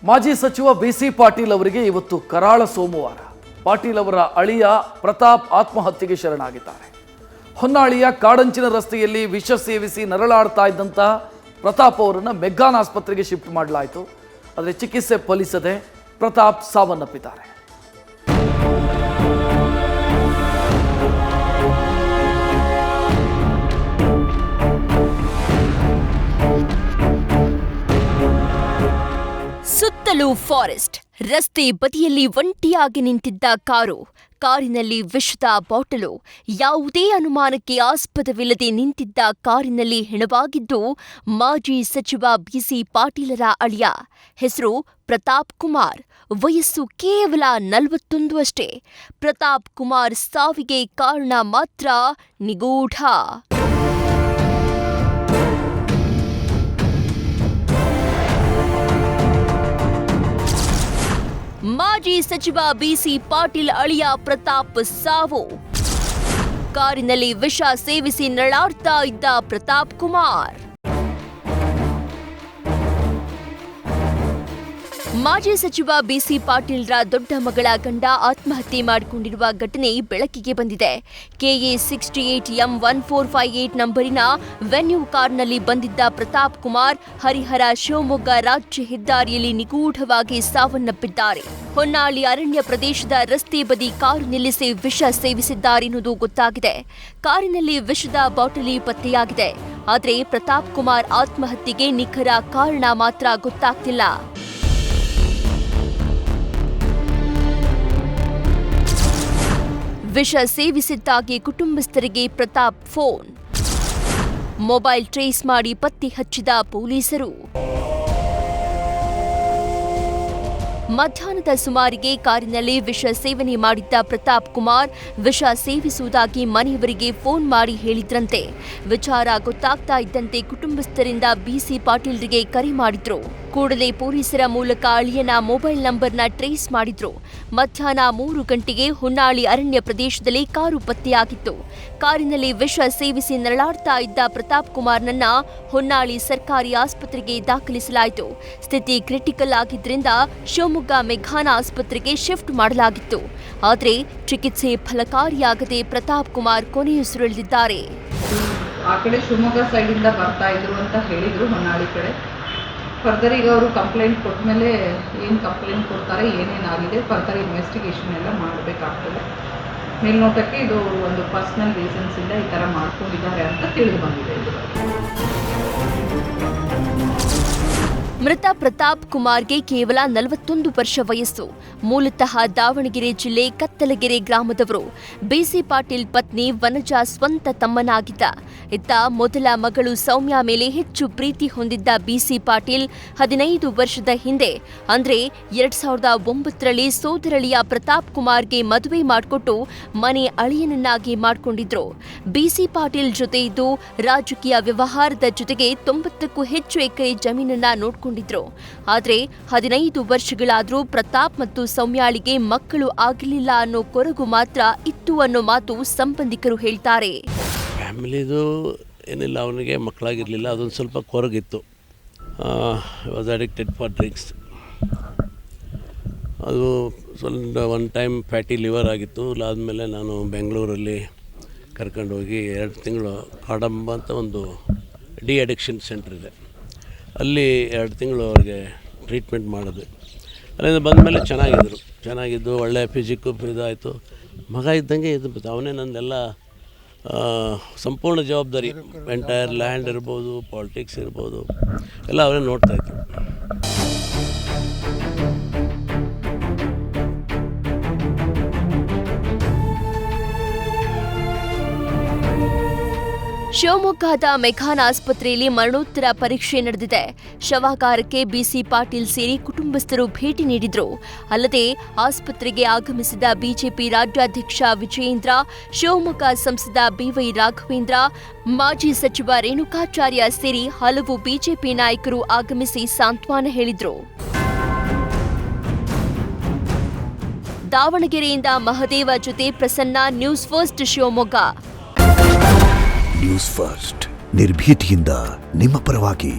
ಮಾಜಿ ಸಚಿವ ಬಿಸಿ ಪಾಟೀಲ್ ಅವರಿಗೆ ಇವತ್ತು ಕರಾಳ ಸೋಮವಾರ. ಪಾಟೀಲ್ ಅವರ ಅಳಿಯ ಪ್ರತಾಪ್ ಆತ್ಮಹತ್ಯೆಗೆ ಶರಣಾಗಿದ್ದಾರೆ. ಹೊನ್ನಾಳಿಯ ಕಾಡಂಚಿನ ರಸ್ತೆಯಲ್ಲಿ ವಿಷ ಸೇವಿಸಿ ನರಳಾಡ್ತಾ ಇದ್ದಂಥ ಪ್ರತಾಪ್ ಅವರನ್ನು ಮೆಗ್ಗಾನ್ ಆಸ್ಪತ್ರೆಗೆ ಶಿಫ್ಟ್ ಮಾಡಲಾಯಿತು. ಆದರೆ ಚಿಕಿತ್ಸೆ ಫಲಿಸದೆ ಪ್ರತಾಪ್ ಸಾವನ್ನಪ್ಪಿದ್ದಾರೆ. ಸುತ್ತಲೂ ಫಾರೆಸ್ಟ್, ರಸ್ತೆ ಬದಿಯಲ್ಲಿ ಒಂಟಿಯಾಗಿ ನಿಂತಿದ್ದ ಕಾರಿನಲ್ಲಿ ವಿಷದ ಬಾಟಲು. ಯಾವುದೇ ಅನುಮಾನಕ್ಕೆ ಆಸ್ಪದವಿಲ್ಲದೆ ನಿಂತಿದ್ದ ಕಾರಿನಲ್ಲಿ ಹೆಣವಾಗಿದ್ದು ಮಾಜಿ ಸಚಿವ ಬಿಸಿ ಪಾಟೀಲರ ಅಳಿಯ. ಹೆಸರು ಪ್ರತಾಪ್ ಕುಮಾರ್. ವಯಸ್ಸು ಕೇವಲ 41 ಅಷ್ಟೇ. ಪ್ರತಾಪ್ ಕುಮಾರ್ ಸಾವಿಗೆ ಕಾರಣ ಮಾತ್ರ ನಿಗೂಢ. ಮಾಜಿ ಸಚಿವ ಬಿಸಿ ಪಾಟೀಲ್ ಅಳಿಯ ಪ್ರತಾಪ್ ಸಾವು. ಕಾರಿನಲ್ಲಿ ವಿಷ ಸೇವಿಸಿ ನರಳಾಡ್ತಾ ಇದ್ದ ಪ್ರತಾಪ್ ಕುಮಾರ್. ಮಾಜಿ ಸಚಿವ ಬಿಸಿ ಪಾಟೀಲ್ರ ದೊಡ್ಡ ಮಗಳ ಗಂಡ ಆತ್ಮಹತ್ಯೆ ಮಾಡಿಕೊಂಡಿರುವ ಘಟನೆ ಬೆಳಕಿಗೆ ಬಂದಿದೆ. KA 68M1458 ನಂಬರಿನ ವೆನ್ಯೂ ಕಾರ್ನಲ್ಲಿ ಬಂದಿದ್ದ ಪ್ರತಾಪ್ ಕುಮಾರ್ ಹರಿಹರ ಶಿವಮೊಗ್ಗ ರಾಜ್ಯ ಹೆದ್ದಾರಿಯಲ್ಲಿ ನಿಗೂಢವಾಗಿ ಸಾವನ್ನಪ್ಪಿದ್ದಾರೆ. ಹೊನ್ನಾಳಿ ಅರಣ್ಯ ಪ್ರದೇಶದ ರಸ್ತೆ ಬದಿ ಕಾರು ನಿಲ್ಲಿಸಿ ವಿಷ ಸೇವಿಸಿದ್ದಾರೆನ್ನುವುದು ಗೊತ್ತಾಗಿದೆ. ಕಾರಿನಲ್ಲಿ ವಿಷದ ಬಾಟಲಿ ಪತ್ತೆಯಾಗಿದೆ. ಆದರೆ ಪ್ರತಾಪ್ ಕುಮಾರ್ ಆತ್ಮಹತ್ಯೆಗೆ ನಿಖರ ಕಾರಣ ಮಾತ್ರ ಗೊತ್ತಾಗ್ತಿಲ್ಲ. ವಿಷ ಸೇವಿಸಿದ್ದಾಗಿ ಕುಟುಂಬಸ್ಥರಿಗೆ ಪ್ರತಾಪ್ ಫೋನ್. ಮೊಬೈಲ್ ಟ್ರೇಸ್ ಮಾಡಿ ಪತ್ತೆ ಹಚ್ಚಿದ ಪೊಲೀಸರು. ಮಧ್ಯಾಹ್ನದ ಸುಮಾರಿಗೆ ಕಾರಿನಲ್ಲಿ ವಿಷ ಸೇವನೆ ಮಾಡಿದ್ದ ಪ್ರತಾಪ್ ಕುಮಾರ್ ವಿಷ ಸೇವಿಸುವುದಾಗಿ ಮನೆಯವರಿಗೆ ಫೋನ್ ಮಾಡಿ ಹೇಳಿದ್ರಂತೆ. ವಿಚಾರ ಗೊತ್ತಾಗ್ತಾ ಇದ್ದಂತೆ ಕುಟುಂಬಸ್ಥರಿಂದ ಬಿಸಿ ಪಾಟೀಲ್ರಿಗೆ ಕರೆ ಮಾಡಿದ್ರು. ಕೂಡಲೇ ಪೊಲೀಸರ ಮೂಲಕ ಅಳಿಯನ ಮೊಬೈಲ್ ನಂಬರ್ನ ಟ್ರೇಸ್ ಮಾಡಿದ್ರು. ಮಧ್ಯಾಹ್ನ 3 ಗಂಟೆಗೆ ಹೊನ್ನಾಳಿ ಅರಣ್ಯ ಪ್ರದೇಶದಲ್ಲಿ ಕಾರು ಪತ್ತೆಯಾಗಿತ್ತು. ಕಾರಿನಲ್ಲಿ ವಿಷ ಸೇವಿಸಿ ನರಳಾಡ್ತಾ ಇದ್ದ ಪ್ರತಾಪ್ ಕುಮಾರ್ನನ್ನ ಹೊನ್ನಾಳಿ ಸರ್ಕಾರಿ ಆಸ್ಪತ್ರೆಗೆ ದಾಖಲಿಸಲಾಯಿತು. ಸ್ಥಿತಿ ಕ್ರಿಟಿಕಲ್ ಆಗಿದ್ದರಿಂದ ಶಿವಮೊಗ್ಗ ಮೆಗ್ಗಾನ್ ಆಸ್ಪತ್ರೆಗೆ ಶಿಫ್ಟ್ ಮಾಡಲಾಗಿತ್ತು. ಆದರೆ ಚಿಕಿತ್ಸೆ ಫಲಕಾರಿಯಾಗದೆ ಪ್ರತಾಪ್ ಕುಮಾರ್ ಕೊನೆಯುಸಿರೆಳೆದಿದ್ದಾರೆ. ಆ ಕಡೆ ಶಿವಮೊಗ್ಗ ಸೈಡಿಂದ ಬರ್ತಾ ಇದ್ರು ಅಂತ ಹೇಳಿದ್ರು ಹೊನ್ನಾಳಿ ಕಡೆ. ಫರ್ದರ್ ಈಗ ಅವರು ಕಂಪ್ಲೇಂಟ್ ಕೊಟ್ಟ ಮೇಲೆ ಏನು ಕಂಪ್ಲೇಂಟ್ ಕೊಡ್ತಾರೆ, ಏನೇನಾಗಿದೆ ಫರ್ದರ್ ಇನ್ವೆಸ್ಟಿಗೇಷನ್ ಎಲ್ಲ ಮಾಡಬೇಕಾಗ್ತದೆ. ಮೇಲ್ನೋಟಕ್ಕೆ ಇದು ಒಂದು ಪರ್ಸ್ನಲ್ ರೀಸನ್ಸಿಂದ ಈ ಥರ ಮಾಡ್ಕೊಂಡಿದ್ದಾರೆ ಅಂತ ತಿಳಿದು ಬಂದಿದೆ. ಮೃತ ಪ್ರತಾಪ್ ಕುಮಾರ್ಗೆ ಕೇವಲ 41 ವರ್ಷ ವಯಸ್ಸು. ಮೂಲತಃ ದಾವಣಗೆರೆ ಜಿಲ್ಲೆ ಕತ್ತಲಗೆರೆ ಗ್ರಾಮದವರು. ಬಿಸಿ ಪಾಟೀಲ್ ಪತ್ನಿ ವನಜಾ ಸ್ವಂತ ತಮ್ಮನಾಗಿದ್ದ. ಇತ್ತ ಮೊದಲ ಮಗಳು ಸೌಮ್ಯ ಮೇಲೆ ಹೆಚ್ಚು ಪ್ರೀತಿ ಹೊಂದಿದ್ದ ಬಿಸಿ ಪಾಟೀಲ್ 15 ವರ್ಷದ ಹಿಂದೆ ಅಂದ್ರೆ 2009ರಲ್ಲಿ ಸೋದರಳಿಯ ಪ್ರತಾಪ್ ಕುಮಾರ್ಗೆ ಮದುವೆ ಮಾಡಿಕೊಟ್ಟು ಮನೆ ಅಳಿಯನನ್ನಾಗಿ ಮಾಡಿಕೊಂಡಿದ್ರು. ಬಿಸಿ ಪಾಟೀಲ್ ಜೊತೆ ಇದ್ದು ರಾಜಕೀಯ ವ್ಯವಹಾರದ ಜೊತೆಗೆ 90ಕ್ಕೂ ಹೆಚ್ಚು ಎಕರೆ ಜಮೀನನ್ನ ನೋಡಿಕೊಂಡಿದ್ರು. ಆದ್ರೆ 15 ವರ್ಷಗಳಾದ್ರೂ ಪ್ರತಾಪ್ ಮತ್ತು ಸೌಮ್ಯಾಳಿಗೆ ಮಕ್ಕಳು ಆಗಲಿಲ್ಲ ಅನ್ನೋ ಕೊರಗು ಮಾತ್ರ ಇತ್ತು ಅನ್ನೋ ಮಾತು ಸಂಬಂಧಿಕರು ಹೇಳ್ತಾರೆ. ಫ್ಯಾಮಿಲಿದು ಏನಿಲ್ಲ, ಅವನಿಗೆ ಮಕ್ಕಳಾಗಿರಲಿಲ್ಲ, ಅದೊಂದು ಸ್ವಲ್ಪ ಕೊರಗಿತ್ತು. Was addicted for drinks. ಅದು ಸ್ವಲ್ಪ ಒನ್ ಟೈಮ್ ಫ್ಯಾಟಿ ಲಿವರ್ ಆಗಿತ್ತು. ಅದಾದಮೇಲೆ ನಾನು ಬೆಂಗಳೂರಲ್ಲಿ ಕರ್ಕೊಂಡೋಗಿ 2 ತಿಂಗಳು ಕಾಡಂಬ ಅಂತ ಒಂದು ಡಿ ಅಡಿಕ್ಷನ್ ಸೆಂಟರ್ ಇದೆ, ಅಲ್ಲಿ 2 ತಿಂಗಳು ಅವ್ರಿಗೆ ಟ್ರೀಟ್ಮೆಂಟ್ ಮಾಡಿದ್ವಿ. ಅಲ್ಲಿಂದ ಬಂದಮೇಲೆ ಚೆನ್ನಾಗಿದ್ದು ಒಳ್ಳೆ ಫಿಸಿಕ್ಕು ಇದಾಯಿತು. ಮಗ ಇದ್ದಂಗೆ ಇದು ಅವನೇ ನನ್ನೆಲ್ಲ ಸಂಪೂರ್ಣ ಜವಾಬ್ದಾರಿ. ಎಂಟೈರ್ ಲ್ಯಾಂಡ್ ಇರ್ಬೋದು, ಪಾಲಿಟಿಕ್ಸ್ ಇರ್ಬೋದು, ಎಲ್ಲ ಅವರೇ ನೋಡ್ತಾಯಿದ್ರು. ಶಿವಮೊಗ್ಗದ ಮೆಗ್ಗಾನ್ ಆಸ್ಪತ್ರೆಯಲ್ಲಿ ಮರಣೋತ್ತರ ಪರೀಕ್ಷೆ ನಡೆದಿದೆ. ಶವಾಗಾರಕ್ಕೆ ಬಿಸಿ ಪಾಟೀಲ್ ಸೇರಿ ಕುಟುಂಬಸ್ಥರು ಭೇಟಿ ನೀಡಿದ್ರು. ಅಲ್ಲದೆ ಆಸ್ಪತ್ರೆಗೆ ಆಗಮಿಸಿದ ಬಿಜೆಪಿ ರಾಜ್ಯಾಧ್ಯಕ್ಷ ವಿಜಯೇಂದ್ರ, ಶಿವಮೊಗ್ಗ ಸಂಸದ BY ರಾಘವೇಂದ್ರ, ಮಾಜಿ ಸಚಿವ ರೇಣುಕಾಚಾರ್ಯ ಸೇರಿ ಹಲವು ಬಿಜೆಪಿ ನಾಯಕರು ಆಗಮಿಸಿ ಸಾಂತ್ವನ ಹೇಳಿದ್ರು. ದಾವಣಗೆರೆಯಿಂದ ಮಹದೇವ ಜೊತೆ Prasanna, news first Shivamogga. News first ನಿರ್ಭೀತಿಯಿಂದ ನಿಮ್ಮ ಪರವಾಗಿ.